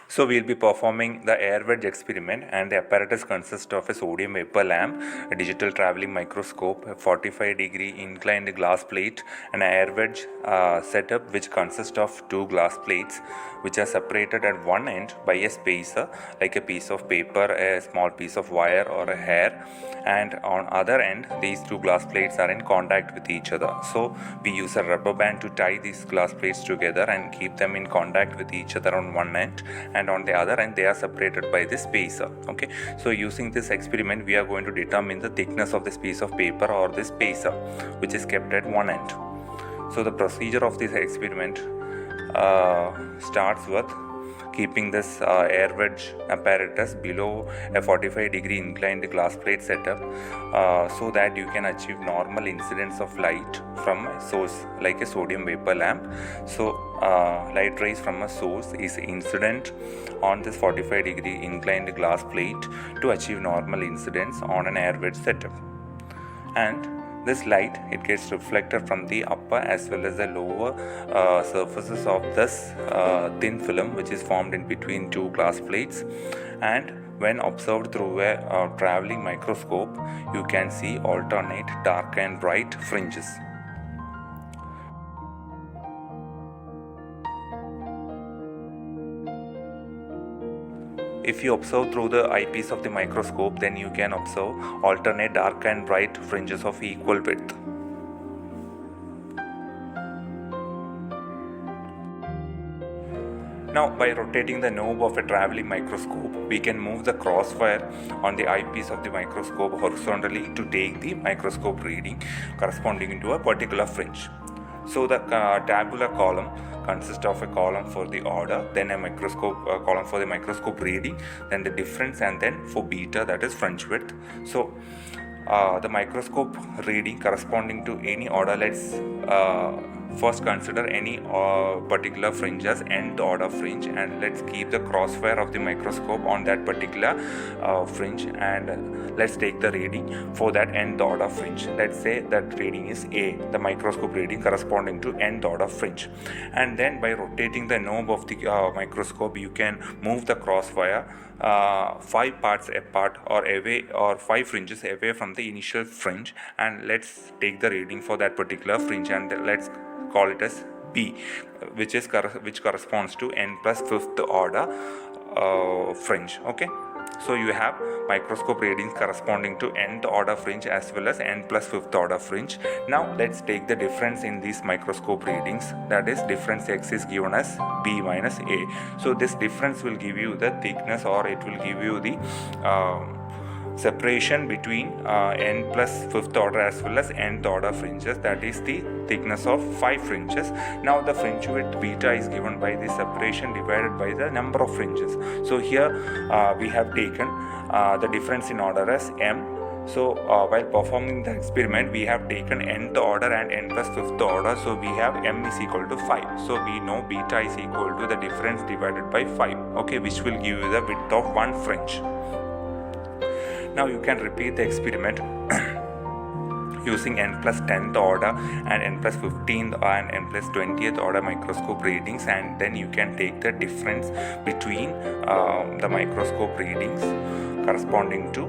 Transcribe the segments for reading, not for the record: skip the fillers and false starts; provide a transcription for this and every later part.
So we'll be performing the air wedge experiment, and the apparatus consists of a sodium vapor lamp, a digital traveling microscope, a 45-degree inclined glass plate, and an air wedge setup which consists of two glass plates which are separated at one end by a spacer like a piece of paper, a small piece of wire or a hair, and on other end these two glass plates are in contact with each other. So we use a rubber band to tie these glass plates together and keep them in contact with each other on one end, and on the other end they are separated by this spacer. Okay, so using this experiment we are going to determine the thickness of this piece of paper or this spacer which is kept at one end. So the procedure of this experiment starts with keeping this air wedge apparatus below a 45-degree inclined glass plate setup so that you can achieve normal incidence of light from a source like a sodium vapor lamp. So light rays from a source is incident on this 45-degree inclined glass plate to achieve normal incidence on an air wedge setup. And this light, it gets reflected from the upper as well as the lower surfaces of this thin film which is formed in between two glass plates, and when observed through a traveling microscope you can see alternate dark and bright fringes. If you observe through the eyepiece of the microscope, then you can observe alternate dark and bright fringes of equal width. Now, by rotating the knob of a traveling microscope, we can move the crossfire on the eyepiece of the microscope horizontally to take the microscope reading corresponding to a particular fringe. So the tabular column consists of a column for the order, then a microscope column for the microscope reading, then the difference, and then for beta, that is fringe width. So the microscope reading corresponding to any order, let's first consider any particular fringe as nth order fringe, and let's keep the crossfire of the microscope on that particular fringe, and let's take the reading for that nth order fringe. Let's say that reading is A, the microscope reading corresponding to nth order fringe. And then by rotating the knob of the microscope you can move the crossfire 5 parts apart or away, or 5 fringes away from the initial fringe, and let's take the reading for that particular fringe, and let's call it as B, which corresponds to n plus 5th order fringe. Okay, so you have microscope readings corresponding to nth order fringe as well as n plus 5th order fringe. Now let's take the difference in these microscope readings, that is difference x is given as B minus A. So this difference will give you the thickness, or it will give you the separation between n plus 5th order as well as nth order fringes, that is the thickness of 5 fringes. Now the fringe width beta is given by the separation divided by the number of fringes. So here we have taken the difference in order as m. So while performing the experiment we have taken nth order and n plus 5th order, so we have m is equal to 5. So we know beta is equal to the difference divided by 5, okay, which will give you the width of one fringe. Now you can repeat the experiment using n plus 10th order and n plus 15th and n plus 20th order microscope readings, and then you can take the difference between the microscope readings corresponding to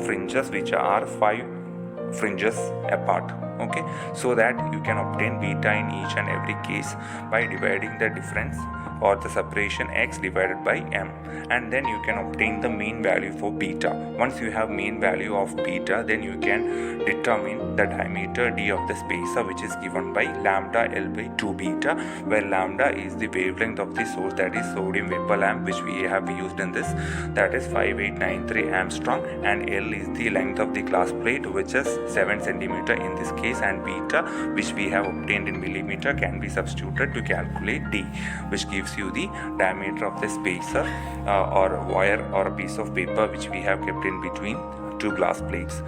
fringes which are 5 fringes apart. Okay, so that you can obtain beta in each and every case by dividing the difference or the separation x divided by m, and then you can obtain the mean value for beta. Once you have mean value of beta, then you can determine the diameter d of the spacer, which is given by lambda L by 2 beta, where lambda is the wavelength of the source, that is sodium vapor lamp, which we have used in this, that is 5893 Armstrong, and L is the length of the glass plate, which is 7 centimeter in this case, and beta, which we have obtained in millimeter, can be substituted to calculate d, which gives you the diameter of the spacer or wire or a piece of paper which we have kept in between two glass plates.